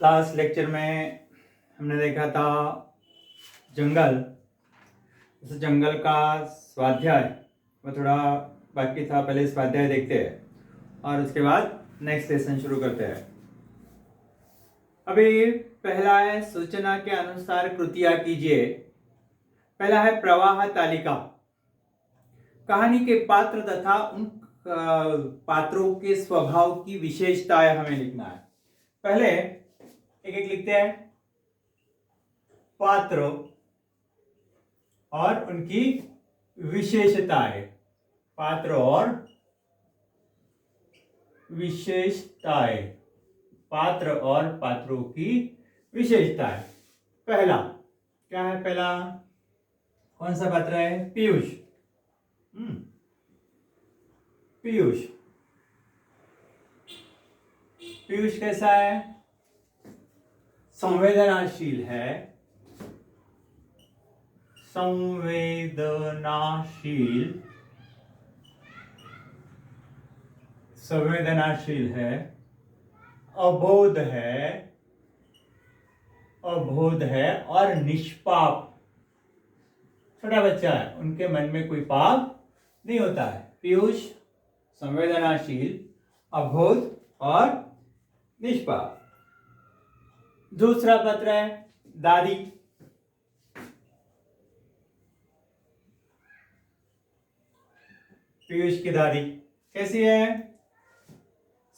Last lecture में हमने देखा था जंगल। उस जंगल का स्वाध्याय वो थोड़ा बाकी था, पहले स्वाध्याय देखते हैं और उसके बाद नेक्स्ट लेसन शुरू करते हैं। अभी पहला है सूचना के अनुसार कृतियां कीजिए। पहला है प्रवाह तालिका। कहानी के पात्र तथा उन पात्रों के स्वभाव की विशेषताएं हमें लिखना है। पहले एक एक लिखते हैं, पात्र और उनकी विशेषताएं। पात्र और विशेषताएं, पात्र और पात्रों की विशेषताएं। पहला क्या है? पहला कौन सा पात्र है? पीयूष। पीयूष, पीयूष कैसा है? संवेदनाशील है। संवेदनाशील है, अबोध है और निष्पाप। छोटा बच्चा है, उनके मन में कोई पाप नहीं होता है। पीयूष संवेदनाशील, अबोध और निष्पाप। दूसरा पत्र है दादी। पीयूष की दादी कैसी है?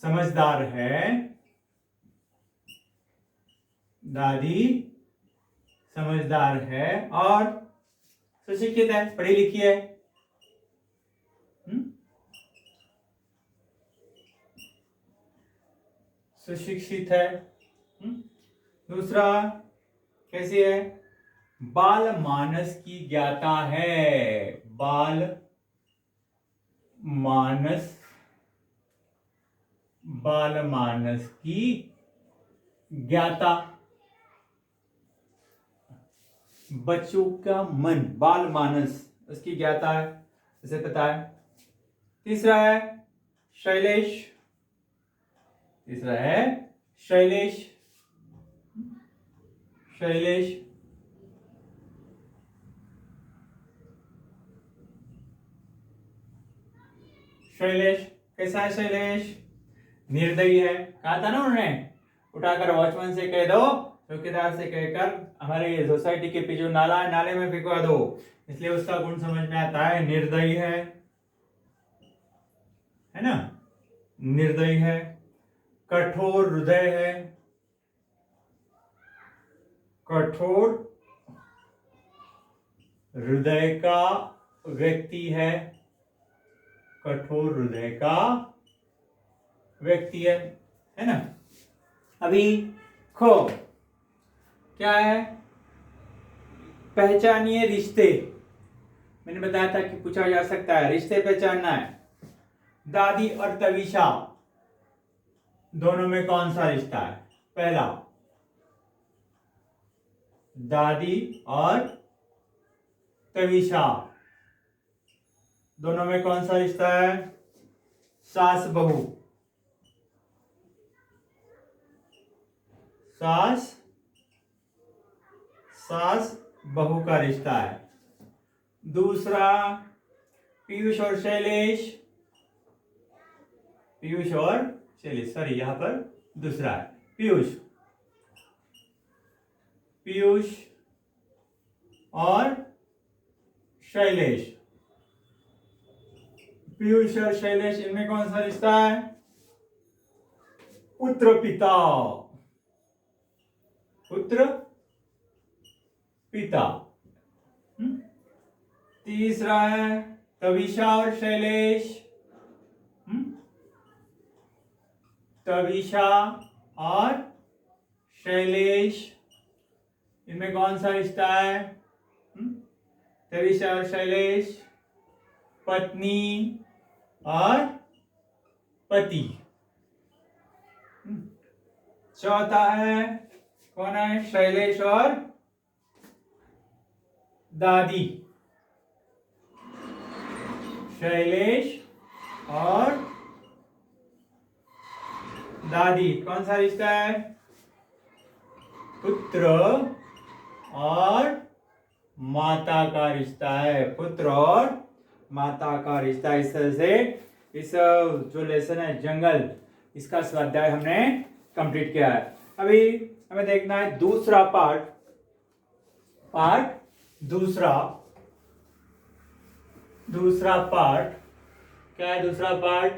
समझदार है। दादी समझदार है और सुशिक्षित है, पढ़ी लिखी है। सुशिक्षित है। दूसरा कैसी है? बाल मानस की ज्ञाता है। बाल मानस की ज्ञाता। बच्चों का मन, बाल मानस उसकी ज्ञाता है, उसे पता है। तीसरा है शैलेश। शैलेश कैसा है? शैलेश निर्दयी है। कहा था ना उन्होंने, उठाकर वॉचमैन से कह दो, चौकीदार से कहकर हमारे सोसाइटी के पीछे नाला है, नाले में फेंकवा दो। इसलिए उसका गुण समझ में आता है। निर्दयी है ना? निर्दयी है। कठोर हृदय है। कठोर हृदय का व्यक्ति है। कठोर हृदय का व्यक्ति है ना? अभी खो क्या है? पहचानिए रिश्ते। मैंने बताया था कि पूछा जा सकता है, रिश्ते पहचानना है। दादी और तविशा दोनों में कौन सा रिश्ता है? पहला दादी और तविशा दोनों में कौन सा रिश्ता है? सास बहू। सास बहू का रिश्ता है। दूसरा पीयूष और शैलेश। सॉरी, यहां पर दूसरा है पीयूष और शैलेश। पीयूष और शैलेश, इनमें कौन सा रिश्ता है? पुत्र पिता। तीसरा है तविशा और शैलेश। तविशा और शैलेश, इनमें कौन सा रिश्ता है? तविशा और शैलेश पत्नी और पति। चौथा है कौन है? शैलेश और दादी। शैलेश और दादी कौन सा रिश्ता है? पुत्र और माता का रिश्ता है, पुत्र और माता का रिश्ता। इस तरह से इस जो लेसन है जंगल, इसका स्वाध्याय हमने कंप्लीट किया है। अभी हमें देखना है दूसरा पार्ट दूसरा पार्ट क्या है? दूसरा पार्ट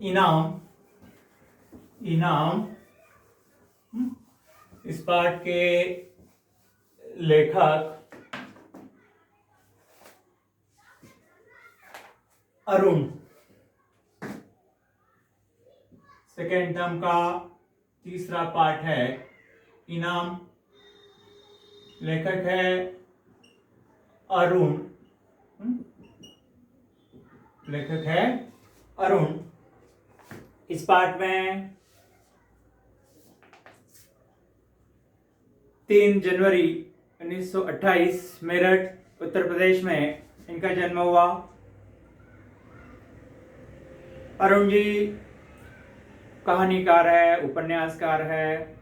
इनाम। इस पार्ट के लेखक अरुण। सेकेंड टर्म का तीसरा पार्ट है इनाम, लेखक है अरुण। इस पार्ट में 3 जनवरी 1928 मेरठ उत्तर प्रदेश में इनका जन्म हुआ। अरुण जी कहानीकार है, उपन्यासकार है।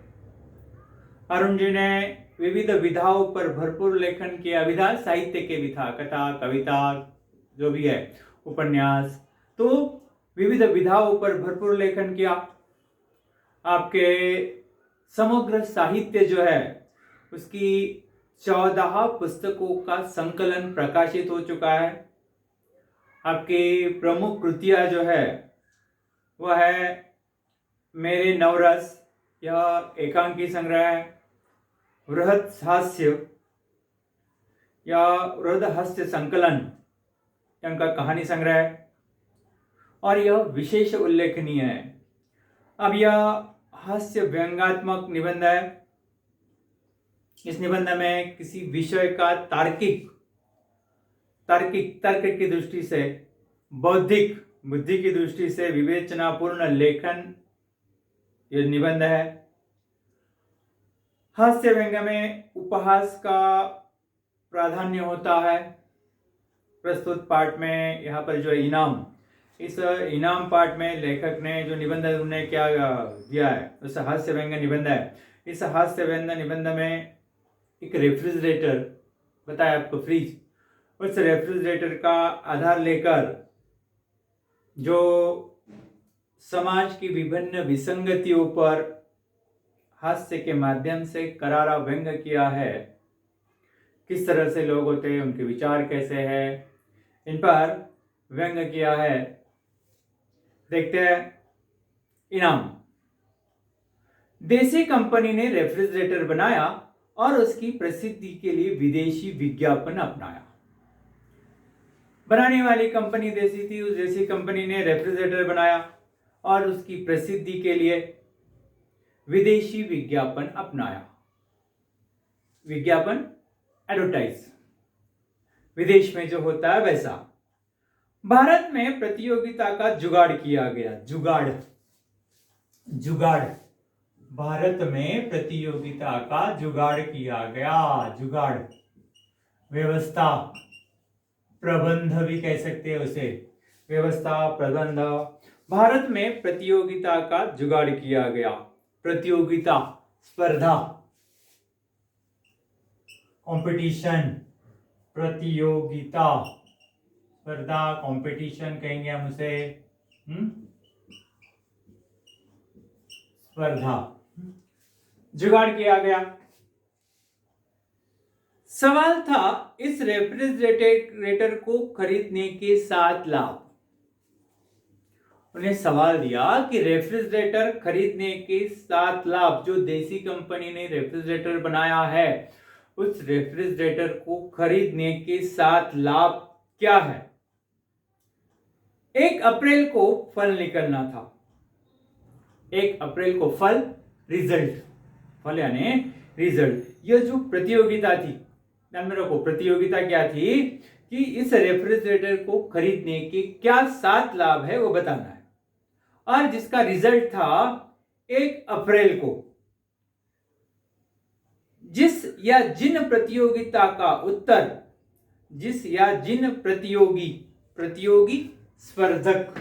अरुण जी ने विविध विधाओं पर भरपूर लेखन किया। विधा साहित्य के विधा, कथा, कविता, जो भी है, उपन्यास, तो विविध विधाओं पर भरपूर लेखन किया। आपके समग्र साहित्य जो है उसकी 14 पुस्तकों का संकलन प्रकाशित हो चुका है। आपकी प्रमुख कृतियां जो है वह है मेरे नवरस, यह एकांकी संग्रह है। वृहद हास्य संकलन, इनका कहानी संग्रह है और यह विशेष उल्लेखनीय है। अब यह हास्य व्यंग्यात्मक निबंध है। इस निबंध में किसी विषय का तार्किक तर्क की दृष्टि से, बौद्धिक बुद्धि की दृष्टि से विवेचनापूर्ण लेखन यह निबंध है। हास्य व्यंग्य में उपहास का प्राधान्य होता है। प्रस्तुत पाठ में यहाँ पर जो इनाम, इस इनाम पाठ में लेखक ने जो निबंध उन्हें क्या दिया है, उस हास्य व्यंग्य निबंध है। इस हास्य व्यंग्य निबंध में एक रेफ्रिजरेटर बताया आपको, फ्रिज, उस रेफ्रिजरेटर का आधार लेकर जो समाज की विभिन्न विसंगतियों पर हास्य के माध्यम से करारा व्यंग्य किया है। किस तरह से लोग होते हैं, उनके विचार कैसे हैं, इन पर व्यंग्य किया है। देखते हैं इनाम। देसी कंपनी ने रेफ्रिजरेटर बनाया और उसकी प्रसिद्धि के लिए विदेशी विज्ञापन अपनाया। बनाने वाली कंपनी देसी थी, उस देसी कंपनी ने रेफ्रिजरेटर बनाया और उसकी प्रसिद्धि के लिए विदेशी विज्ञापन अपनाया। विज्ञापन, एडवर्टाइज, विदेश में जो होता है वैसा। भारत में प्रतियोगिता का जुगाड़ किया गया। जुगाड़, भारत में प्रतियोगिता का जुगाड़ किया गया। जुगाड़, व्यवस्था, प्रबंध भी कह सकते हैं उसे, व्यवस्था, प्रबंध। भारत में प्रतियोगिता का जुगाड़ किया गया। प्रतियोगिता, स्पर्धा, कंपटीशन, प्रतियोगिता, स्पर्धा, कंपटीशन कहेंगे हम उसे, स्पर्धा, जुगाड़ किया गया। सवाल था इस रेफ्रिजरेटर को खरीदने के 7 लाभ। उन्हें सवाल दिया कि रेफ्रिजरेटर खरीदने के 7 लाभ, जो देसी कंपनी ने रेफ्रिजरेटर बनाया है, उस रेफ्रिजरेटर को खरीदने के 7 लाभ क्या है। 1 अप्रैल को फल निकलना था। 1 अप्रैल को फल, रिजल्ट, फल यानी रिजल्ट। यह जो प्रतियोगिता थी, ध्यान में रखो, प्रतियोगिता क्या थी कि इस रेफ्रिजरेटर को खरीदने के क्या 7 लाभ है वो बताना है, और जिसका रिजल्ट था 1 अप्रैल को जिस या जिन प्रतियोगिता का उत्तर, जिस या जिन प्रतियोगी स्पर्धक,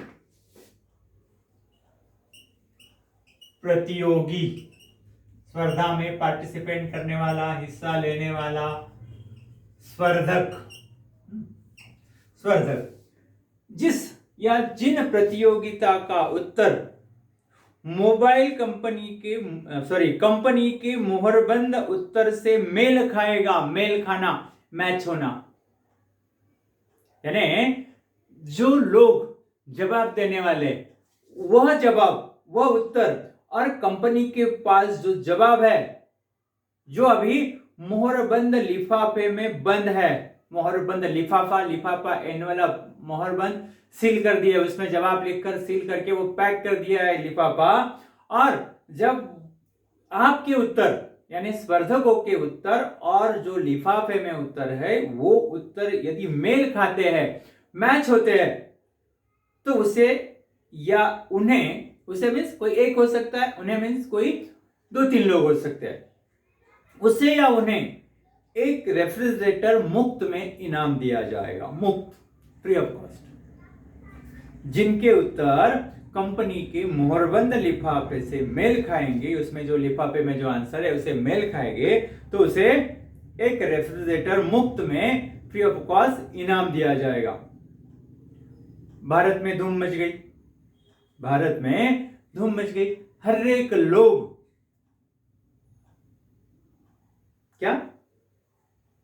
स्पर्धा में पार्टिसिपेट करने वाला, हिस्सा लेने वाला, स्पर्धक। स्पर्धक जिस या जिन प्रतियोगिता का उत्तर मोबाइल कंपनी के मोहरबंद उत्तर से मेल खाएगा। मेल खाना, मैच होना, यानी जो लोग जवाब देने वाले, वह जवाब, वह उत्तर और कंपनी के पास जो जवाब है, जो अभी मोहरबंद लिफाफे में बंद है। मोहरबंद लिफाफा, लिफाफा एनवेलप, मोहरबंद, सील कर दिया, उसमें जवाब लिखकर सील करके वो पैक कर दिया है लिफाफा। और जब आपके उत्तर यानी स्पर्धकों के उत्तर और जो लिफाफे में उत्तर है, वो उत्तर यदि मेल खाते हैं, मैच होते हैं, तो उसे या उन्हें, उसे मीन्स कोई एक हो सकता है, उन्हें मीन्स कोई 2-3 लोग हो सकते हैं, उसे या उन्हें एक रेफ्रिजरेटर मुफ्त में इनाम दिया जाएगा। मुफ्त, फ्री ऑफ कॉस्ट। जिनके उत्तर कंपनी के मोहरबंद लिफाफे से मेल खाएंगे, उसमें जो लिफाफे में जो आंसर है उसे मेल खाएंगे, तो उसे एक रेफ्रिजरेटर मुफ्त में फ्री ऑफ कॉस्ट इनाम दिया जाएगा। भारत में धूम मच गई, भारत में धूम मच गई। हर एक लोग क्या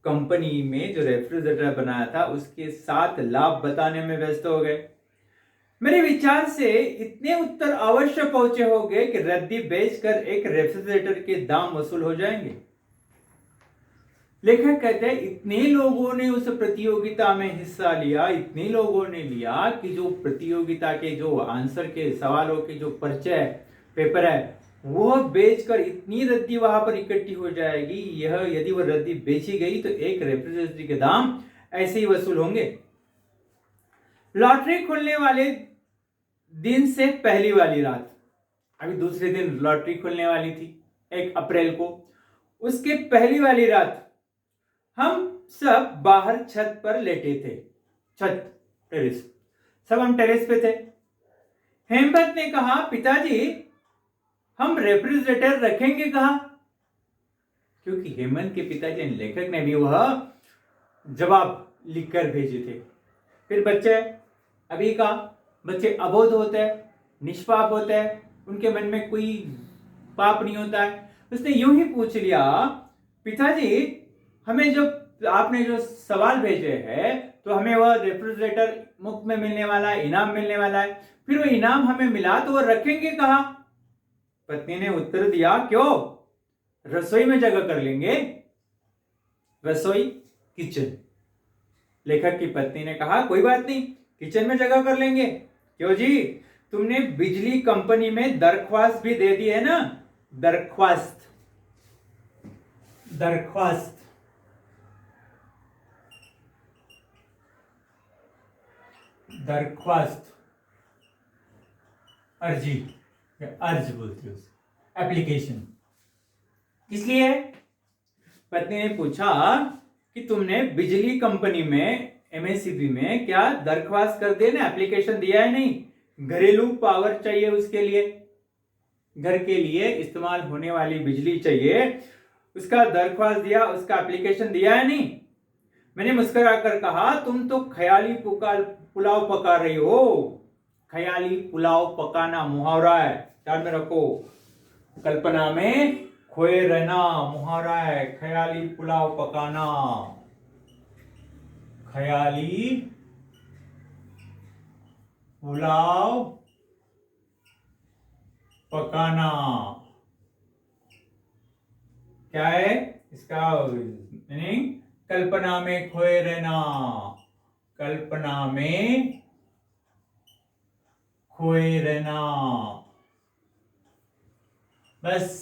कंपनी में जो रेफ्रिजरेटर बनाया था उसके साथ लाभ बताने में व्यस्त हो गए। मेरे विचार से इतने उत्तर अवश्य पहुंचे होंगे कि रद्दी बेचकर एक रेफ्रिजरेटर के दाम वसूल हो जाएंगे। लेखक कहते हैं इतने लोगों ने उस प्रतियोगिता में हिस्सा लिया, इतने लोगों ने लिया कि जो प्रतियोगिता के जो आंसर के सवालों के जो पर्चे पेपर है, वह बेचकर इतनी रद्दी वहां पर इकट्ठी हो जाएगी। यह यदि वह रद्दी बेची गई तो एक रेफ्रिजरेटर के दाम ऐसे ही वसूल होंगे। लॉटरी खुलने वाले दिन से पहली वाली रात, अभी दूसरे दिन लॉटरी खुलने वाली थी 1 अप्रैल को, उसके पहली वाली रात हम सब बाहर छत पर लेटे थे। छत, टेरेस, सब हम टेरेस पे थे। हेमंत ने कहा, पिताजी हम रेफ्रिजरेटर रखेंगे कहां? क्योंकि हेमंत के पिताजी लेखक ने भी वह जवाब लिखकर भेजे थे। फिर बच्चे, अभी का बच्चे अबोध होते हैं, निष्पाप होते हैं, उनके मन में कोई पाप नहीं होता है। उसने यूं ही पूछ लिया, पिताजी हमें जो आपने जो सवाल भेजे हैं, तो हमें वह रेफ्रिजरेटर मुफ्त में मिलने वाला है, इनाम मिलने वाला है, फिर वो इनाम हमें मिला तो वह रखेंगे कहां? पत्नी ने उत्तर दिया, क्यों, रसोई में जगह कर लेंगे। रसोई, किचन। लेखक की पत्नी ने कहा, कोई बात नहीं, किचन में जगह कर लेंगे। क्यों जी, तुमने बिजली कंपनी में दरख्वास्त भी दे दी है ना? दरख्वास्त, दरख्वास्त, दरख्वास्त, अर्जी, अर्ज बोलते हो, एप्लीकेशन। इसलिए पत्नी ने पूछा कि तुमने बिजली कंपनी में, एमएससीबी में क्या दरख्वास्त कर दिया ना, एप्लीकेशन दिया है नहीं? घरेलू पावर चाहिए, उसके लिए घर के लिए इस्तेमाल होने वाली बिजली चाहिए, उसका दरख्वास्त दिया, उसका एप्लीकेशन दिया है नहीं? मैंने मुस्कुराकर कहा, तुम तो ख्याली पुलाव पका रही हो। ख्याली पुलाव पकाना मुहावरा है, ध्यान में रखो। कल्पना में खोए रहना मुहावरा है। ख्याली पुलाव पकाना, ख्याली पुलाव पकाना क्या है इसका मीनिंग? कल्पना में खोए रहना, कल्पना में खोए रहना। बस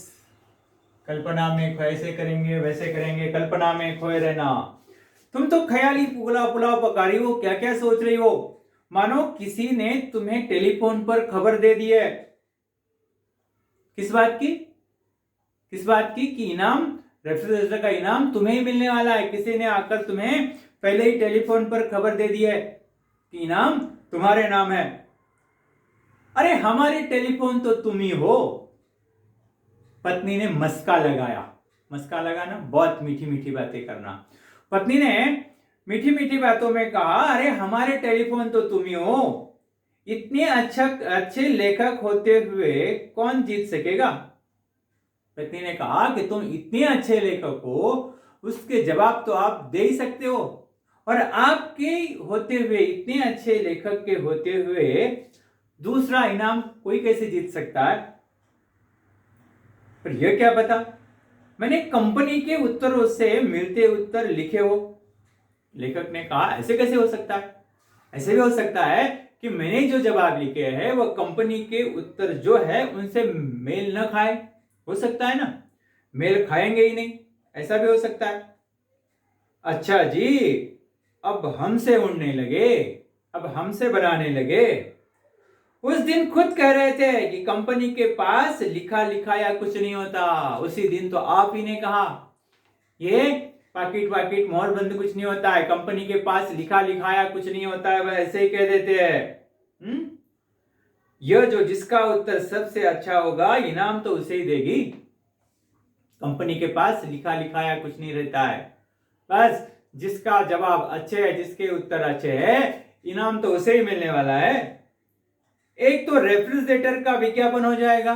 कल्पना में ऐसे करेंगे, वैसे करेंगे, कल्पना में खोए रहना। तुम तो ख्याली पुलाव पका रही हो, क्या क्या सोच रही हो, मानो किसी ने तुम्हें टेलीफोन पर खबर दे दी है। किस बात की? किस बात की? कि इनाम, रेफ्रिजरेटर का इनाम तुम्हें ही मिलने वाला है। किसी ने आकर तुम्हें पहले ही टेलीफोन पर खबर दे दी है कि इनाम तुम्हारे नाम है। अरे हमारी टेलीफोन तो तुम ही हो। पत्नी ने मस्का लगाया। मस्का लगाना, बहुत मीठी मीठी बातें करना। पत्नी ने मीठी मीठी बातों में कहा, अरे हमारे टेलीफोन तो तुम ही हो, इतने अच्छे लेखक होते हुए कौन जीत सकेगा। पत्नी ने कहा कि तुम इतने अच्छे लेखक हो, उसके जवाब तो आप दे ही सकते हो, और आपके होते हुए, इतने अच्छे लेखक के होते हुए दूसरा इनाम कोई कैसे जीत सकता है। पर यह क्या पता, मैंने कंपनी के उत्तरों से मिलते उत्तर लिखे हो। लेखक ने कहा, ऐसे कैसे हो सकता है। ऐसे भी हो सकता है कि मैंने जो जवाब लिखे हैं वह कंपनी के उत्तर जो है उनसे मेल न खाए। हो सकता है ना, मेल खाएंगे ही नहीं, ऐसा भी हो सकता है। अच्छा जी, अब हमसे उड़ने लगे, अब हमसे बनाने लगे। उस दिन खुद कह रहे थे कि कंपनी के पास लिखा लिखाया कुछ नहीं होता। उसी दिन तो आप ही ने कहा, ये पाकिट वाकिट मोहर बंद कुछ नहीं होता है, कंपनी के पास लिखा लिखाया कुछ नहीं होता है, वह ऐसे ही कह देते हैं। यह जो जिसका उत्तर सबसे अच्छा होगा, इनाम तो उसे ही देगी। कंपनी के पास लिखा लिखाया कुछ नहीं रहता है, बस जिसका जवाब अच्छे है, जिसके उत्तर अच्छे है, इनाम तो उसे ही मिलने वाला है। एक तो रेफ्रिजरेटर का विज्ञापन हो जाएगा,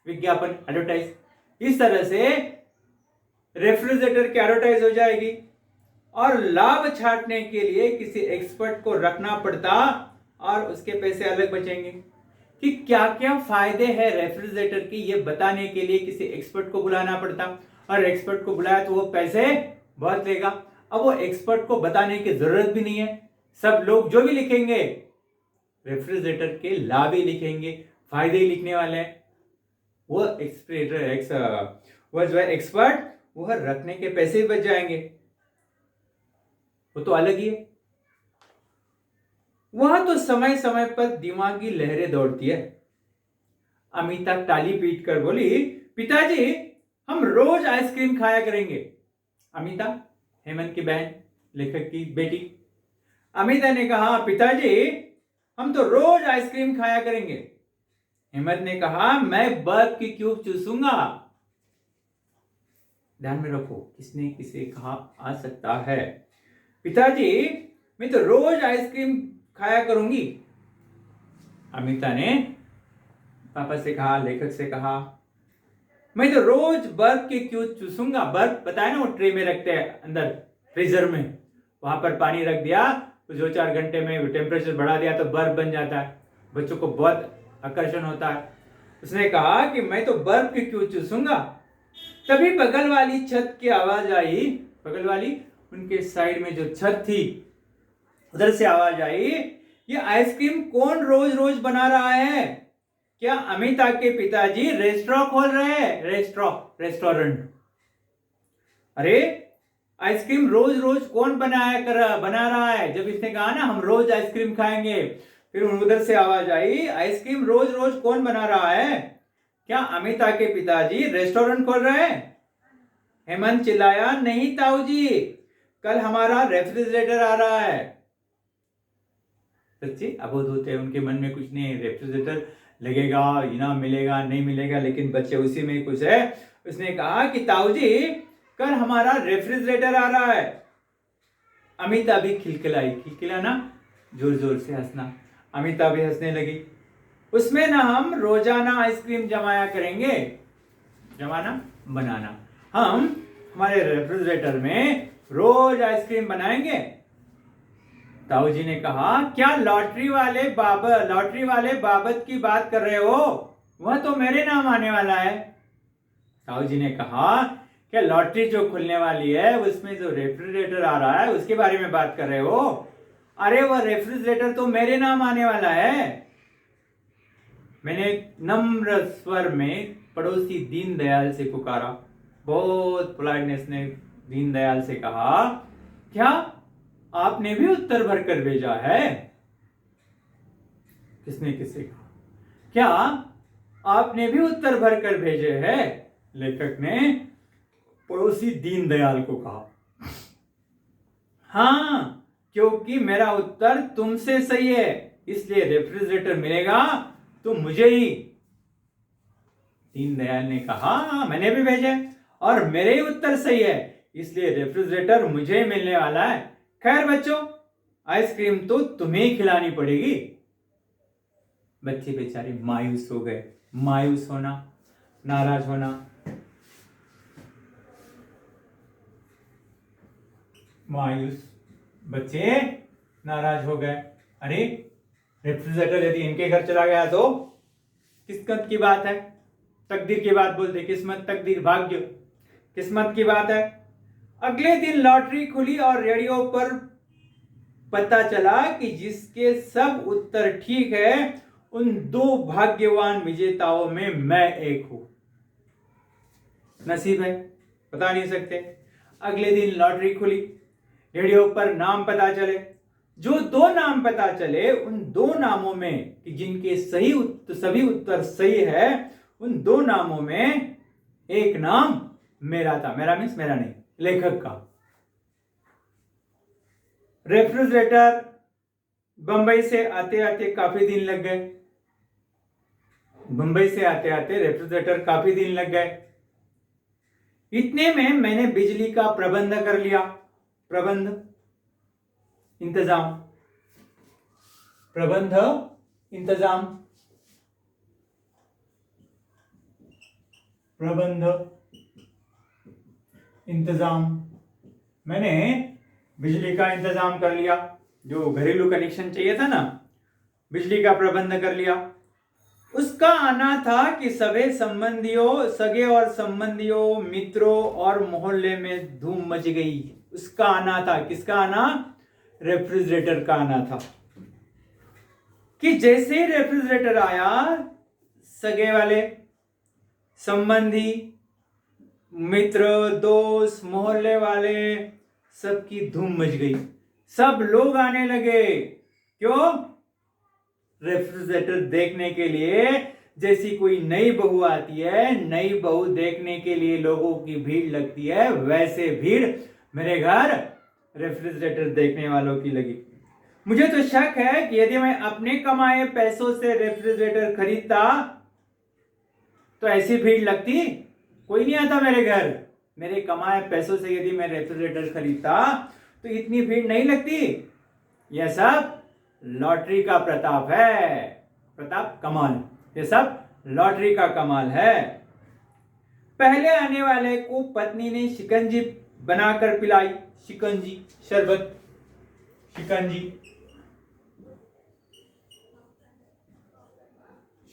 विज्ञापन, एडवर्टाइज। इस तरह से रेफ्रिजरेटर की एडवर्टाइज हो जाएगी, और लाभ छांटने के लिए किसी एक्सपर्ट को रखना पड़ता और उसके पैसे अलग बचेंगे। कि क्या क्या फायदे हैं रेफ्रिजरेटर की, ये बताने के लिए किसी एक्सपर्ट को बुलाना पड़ता, और एक्सपर्ट को बुलाया तो वो पैसे बहुत लेगा। अब वो एक्सपर्ट को बताने की जरूरत भी नहीं है, सब लोग जो भी लिखेंगे रेफ्रिजरेटर के लाभ ही लिखेंगे, फायदे ही लिखने वाले हैं। वो जो है एक्सपर्ट, वह रखने के पैसे भी बच जाएंगे, वो तो अलग ही है। वह तो समय समय पर दिमागी लहरें दौड़ती है। अमिता टाली पीट कर बोली, पिताजी हम रोज आइसक्रीम खाया करेंगे। अमिता, हेमंत की बहन, लेखक की बेटी। अमिता ने कहा, पिताजी हम तो रोज आइसक्रीम खाया करेंगे। हेमंत ने कहा, मैं बर्फ की क्यूब चूसूंगा। ध्यान में रखो, किसने किसे कहा आ सकता है। पिताजी मैं तो रोज आइसक्रीम खाया करूंगी। अमिता ने पापा से कहा, लेखक से कहा, मैं तो रोज बर्फ की क्यूब चूसूंगा। बर्फ बताया ना, वो ट्रे में रखते हैं अंदर फ्रीजर में, वहां पर पानी रख दिया तो 2-4 घंटे में टेम्परेचर बढ़ा दिया तो बर्फ बन जाता है। बच्चों को बहुत आकर्षण होता है। उसने कहा कि मैं तो बर्फ की क्यूब चूसूंगा। तभी बगल वाली छत की आवाज आई, बगल वाली उनके साइड में जो छत थी उधर से आवाज आई, ये आइसक्रीम कौन रोज रोज बना रहा है। क्या अमिता के पिताजी रेस्टोरेंट खोल रहे हैं, रेस्टोरेंट। अरे आइसक्रीम रोज रोज कौन बना रहा है। जब इसने कहा ना हम रोज आइसक्रीम खाएंगे, फिर उधर से आवाज आई, आइसक्रीम रोज रोज कौन बना रहा है। क्या अमिता के पिताजी रेस्टोरेंट खोल रहे हैं। हेमंत चिल्लाया, नहीं ताऊ जी, कल हमारा रेफ्रिजरेटर आ रहा है। सच्ची अबोध होते हैं, उनके मन में कुछ नहीं, रेफ्रिजरेटर लगेगा, इनाम मिलेगा, नहीं मिलेगा, लेकिन बच्चे उसी में कुछ है। उसने कहा कि ताऊ जी कल हमारा रेफ्रिजरेटर आ रहा है। अमिता भी खिलखिलाई, खिलखिलाना जोर जोर से हंसना। अमिता भी हंसने लगी। उसमें ना हम रोजाना आइसक्रीम जमाया करेंगे, जमाना बनाना, हम हमारे रेफ्रिजरेटर में रोज आइसक्रीम बनाएंगे। ताऊ जी ने कहा, क्या लॉटरी वाले बाबत की बात कर रहे हो, वह तो मेरे नाम आने वाला है। ताऊ जी ने कहा, क्या लॉटरी जो खुलने वाली है उसमें जो रेफ्रिजरेटर आ रहा है उसके बारे में बात कर रहे हो। अरे वह रेफ्रिजरेटर तो मेरे नाम आने वाला है। मैंने नम्र स्वर में पड़ोसी दीनदयाल से पुकारा। बहुत पोलाइटनेस ने दीनदयाल से कहा, क्या आपने भी उत्तर भरकर भेजा है। किसने किसे कहा, क्या आपने भी उत्तर भरकर भेजे हैं। लेखक ने पड़ोसी दीनदयाल को कहा, हाँ क्योंकि मेरा उत्तर तुमसे सही है, इसलिए रेफ्रिजरेटर मिलेगा तो मुझे ही। दीनदयाल ने कहा, हाँ मैंने भी भेजा है और मेरे ही उत्तर सही है, इसलिए रेफ्रिजरेटर मुझे मिलने वाला है। खैर बच्चों, आइसक्रीम तो तुम्हें ही खिलानी पड़ेगी। बच्चे बेचारे मायूस हो गए। मायूस होना, नाराज होना, मायूस बच्चे नाराज हो गए। अरे रेफ्रिजरेटर यदि इनके घर चला गया तो किस्मत की बात है, तकदीर की बात बोलते, किस्मत तकदीर भाग्य, किस्मत की बात है। अगले दिन लॉटरी खुली और रेडियो पर पता चला कि जिसके सब उत्तर ठीक है उन 2 भाग्यवान विजेताओं में मैं एक हूं। नसीब है, बता नहीं सकते। अगले दिन लॉटरी खुली, रेडियो पर नाम पता चले। जो 2 नाम पता चले उन 2 नामों में कि जिनके सभी उत्तर सही है, उन 2 नामों में एक नाम मेरा था। मेरा मीन्स मेरा नहीं, लेखक का। रेफ्रिजरेटर बंबई से आते आते काफी दिन लग गए। बंबई से आते आते रेफ्रिजरेटर काफी दिन लग गए। इतने में मैंने बिजली का प्रबंध कर लिया। प्रबंध, इंतजाम, प्रबंध, इंतजाम, प्रबंध, इंतजाम। मैंने बिजली का इंतजाम कर लिया। जो घरेलू कनेक्शन चाहिए था ना, बिजली का प्रबंध कर लिया। उसका आना था कि सगे और संबंधियों, मित्रों और मोहल्ले में धूम मच गई। उसका आना था। किसका आना? रेफ्रिजरेटर का आना था। कि जैसे ही रेफ्रिजरेटर आया, सगे वाले, संबंधी, मित्र, दोस्त, मोहल्ले वाले, सबकी धूम मच गई। सब लोग आने लगे। क्यों? रेफ्रिजरेटर देखने के लिए। जैसी कोई नई बहू आती है, नई बहू देखने के लिए लोगों की भीड़ लगती है, वैसे भीड़ मेरे घर रेफ्रिजरेटर देखने वालों की लगी। मुझे तो शक है कि यदि मैं अपने कमाए पैसों से रेफ्रिजरेटर खरीदता तो ऐसी भीड़ लगती? कोई नहीं आता मेरे घर। मेरे कमाए पैसों से यदि मैं रेफ्रिजरेटर खरीदता तो इतनी भीड़ नहीं लगती। यह सब लॉटरी का प्रताप है। प्रताप, कमाल। ये सब लॉटरी का कमाल है। पहले आने वाले को पत्नी ने शिकंजी बनाकर पिलाई। शिकंजी, शरबत, शिकंजी,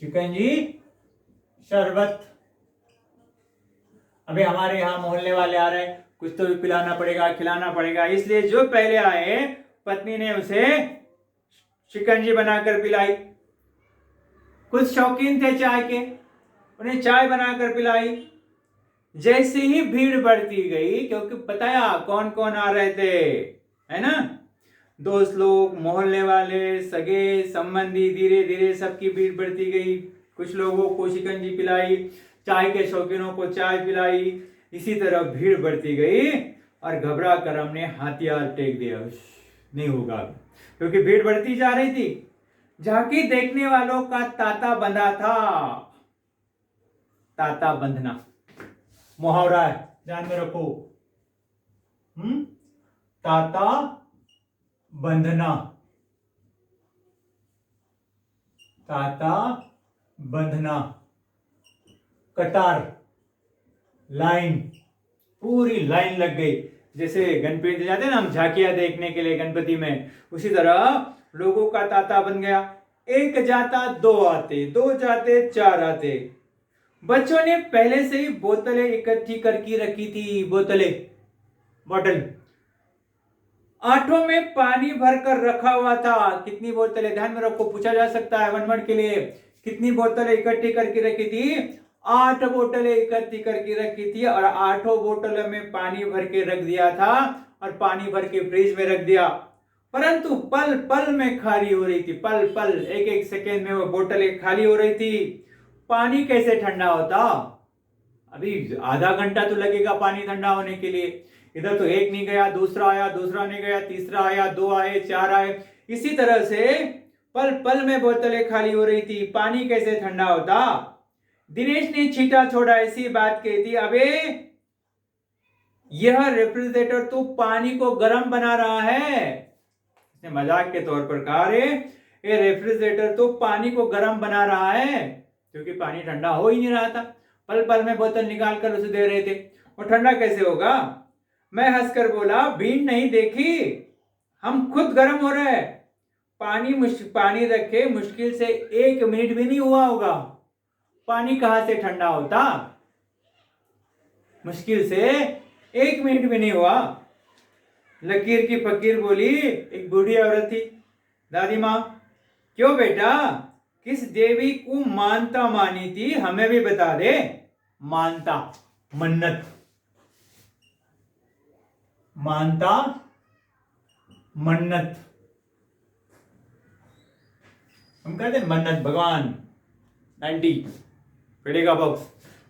शिकंजी, शरबत। अभी हमारे यहां मोहल्ले वाले आ रहे हैं, कुछ तो भी पिलाना पड़ेगा, खिलाना पड़ेगा। इसलिए जो पहले आए, पत्नी ने उसे शिकंजी बनाकर पिलाई। कुछ शौकीन थे चाय के, उन्हें चाय बनाकर पिलाई। जैसे ही भीड़ बढ़ती गई, क्योंकि बताया कौन कौन आ रहे थे, है ना, दोस्त लोग, मोहल्ले वाले, सगे संबंधी, धीरे धीरे सबकी भीड़ बढ़ती गई। कुछ लोगों को शिकंजी पिलाई, चाय के शौकीनों को चाय पिलाई। इसी तरह भीड़ बढ़ती गई और घबरा कर हमने हथियार टेक दिया। नहीं होगा, क्योंकि भीड़ बढ़ती जा रही थी। झांकी देखने वालों का तांता बंधा था। तांता बंधना मुहावरा है, ध्यान में रखो। तांता बंधना, तांता बंधना, कतार, लाइन, पूरी लाइन लग गई। जैसे गणपति जाते हैं ना हम झांकियां देखने के लिए गणपति में, उसी तरह लोगों का तांता बन गया। एक जाता दो आते, दो जाते चार आते। बच्चों ने पहले से ही बोतलें इकट्ठी करके रखी थी। बॉटल आठों में पानी भरकर रखा हुआ था। कितनी बोतलें, ध्यान में रखो, पूछा जा सकता है 1 वर्ड के लिए। कितनी बोतलें इकट्ठी करके रखी थी? 8 बोतलें इकट्ठी करके रखी थी और 8 बोतलों में पानी भर के रख दिया था और पानी भर के फ्रिज में रख दिया। परंतु पल पल में खाली हो रही थी। पल पल, एक एक सेकेंड में वो बोतलें खाली हो रही थी। पानी कैसे ठंडा होता? अभी आधा घंटा तो लगेगा पानी ठंडा होने के लिए। इधर तो एक नहीं गया, दूसरा आया, दूसरा नहीं गया, तीसरा आया, 2 आए, 4 आए। इसी तरह से पल पल में बोतलें खाली हो रही थी। पानी कैसे ठंडा होता? दिनेश ने छीटा छोड़ा ऐसी बात कही थी, अबे यह रेफ्रिजरेटर तो पानी को गर्म बना रहा है। इसने मजाक के तौर पर कहा, रे ये रेफ्रिजरेटर तो पानी को गर्म बना रहा है, क्योंकि पानी ठंडा हो ही नहीं रहा था। पल पल में बोतल निकाल कर उसे दे रहे थे, और ठंडा कैसे होगा। मैं हंसकर बोला, भीड़ नहीं देखी, हम खुद गर्म हो रहे हैं। पानी रखे मुश्किल से 1 मिनट भी नहीं हुआ होगा, पानी कहां से ठंडा होता। मुश्किल से 1 मिनट भी नहीं हुआ। लकीर की फकीर बोली, एक बूढ़ी औरत थी। दादी माँ, क्यों बेटा, किस देवी को मानता मानी थी, हमें भी बता दे। मानता, मन्नत, मानता मन्नत, हम कहते हैं मन्नत भगवान 90 पेड़े का बॉक्स।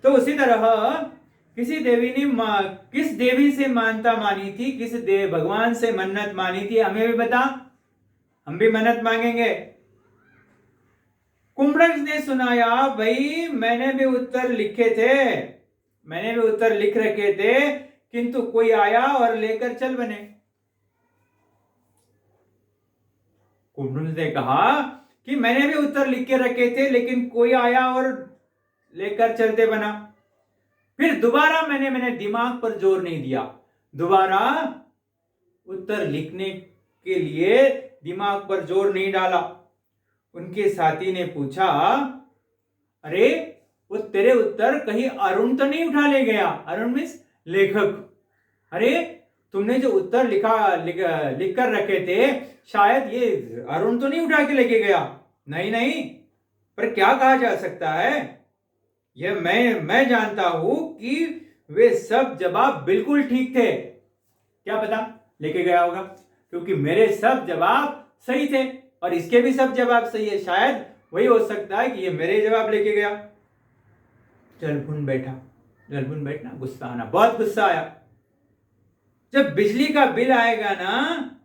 तो उसी तरह किस देवी से मानता मानी थी, भगवान से मन्नत मानी थी, हमें भी बता, हम भी मन्नत मांगेंगे। कुंभकर्ण ने सुनाया, भाई मैंने भी उत्तर लिख रखे थे, किंतु कोई आया और लेकर चल बने। कुंभकर्ण ने कहा कि मैंने भी उत्तर लिख के रखे थे, लेकिन कोई आया और लेकर चलते बना। फिर दोबारा मैंने दिमाग पर जोर नहीं दिया, दोबारा उत्तर लिखने के लिए दिमाग पर जोर नहीं डाला। उनके साथी ने पूछा, अरे वो तेरे उत्तर कहीं अरुण तो नहीं उठा ले गया। अरुण मीन्स लेखक। अरे तुमने जो उत्तर लिख कर रखे थे, शायद ये अरुण तो नहीं उठा के लेके गया। नहीं, पर क्या कहा जा सकता है, यह मैं जानता हूं कि वे सब जवाब बिल्कुल ठीक थे। क्या पता लेके गया होगा, क्योंकि मेरे सब जवाब सही थे और इसके भी सब जवाब सही है। शायद वही हो सकता है कि ये मेरे जवाब लेके गया। जलभुन बैठना, गुस्सा आना, बहुत गुस्सा आया। जब बिजली का बिल आएगा ना,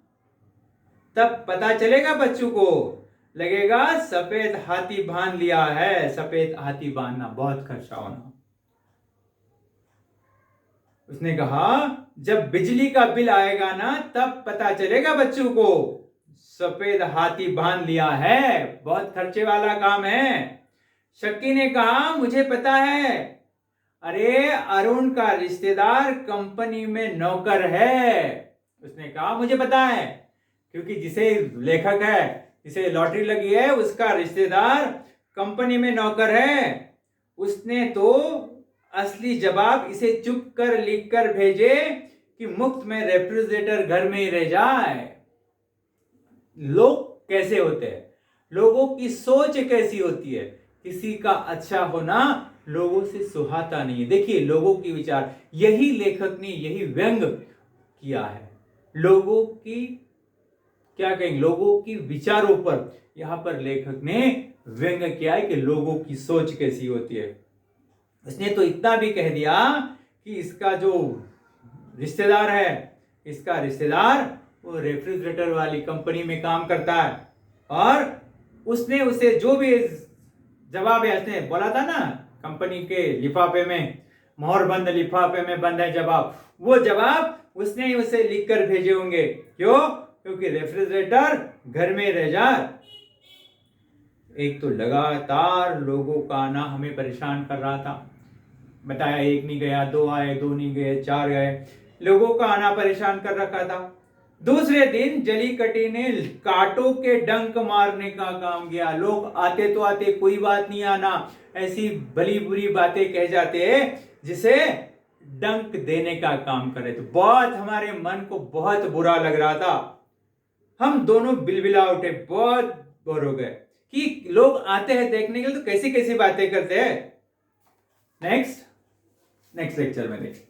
तब पता चलेगा बच्चों को, लगेगा सफेद हाथी बांध लिया है। सफेद हाथी बांधना, बहुत खर्चा होना। उसने कहा, जब बिजली का बिल आएगा ना, तब पता चलेगा बच्चों को, सफेद हाथी बांध लिया है, बहुत खर्चे वाला काम है। शक्की ने कहा, मुझे पता है, अरे अरुण का रिश्तेदार कंपनी में नौकर है। उसने कहा, मुझे पता है, क्योंकि जिसे लेखक है, जिसे लॉटरी लगी है, उसका रिश्तेदार कंपनी में नौकर है। उसने तो असली जवाब इसे चुप कर लिख कर भेजे कि मुफ्त में रेफ्रिजरेटर घर में ही रह जाए। लोग कैसे होते हैं, लोगों की सोच कैसी होती है, किसी का अच्छा होना लोगों से सुहाता नहीं है। देखिए लोगों की विचार, यही लेखक ने यही व्यंग किया है, लोगों की क्या कहेंगे, लोगों की विचारों पर यहां पर लेखक ने व्यंग किया है कि लोगों की सोच कैसी होती है। उसने तो इतना भी कह दिया कि इसका जो रिश्तेदार है, इसका रिश्तेदार वो रेफ्रिजरेटर वाली कंपनी में काम करता है, और उसने उसे जो भी जवाब है, उसने बोला था ना कंपनी के लिफाफे में, मोहर बंद लिफाफे में बंद है जवाब, वो जवाब उसने ही उसे लिख कर भेजे होंगे। क्यों? क्योंकि रेफ्रिजरेटर घर में रह जाए। एक तो लगातार लोगों का आना हमें परेशान कर रहा था। बताया, एक नहीं गया, 2 आए, 2 नहीं गए, 4 गए, लोगों का आना परेशान कर रखा था। दूसरे दिन जलीकटी ने कांटों के डंक मारने का काम किया। लोग आते तो आते, कोई बात नहीं आना, ऐसी भली बुरी बातें कह जाते हैं जिसे डंक देने का काम करे। तो बहुत हमारे मन को बहुत बुरा लग रहा था, हम दोनों बिलबिला उठे, बहुत बोर हो गए कि लोग आते हैं देखने के लिए तो कैसी कैसी बातें करते हैं। नेक्स्ट लेक्चर में देखें।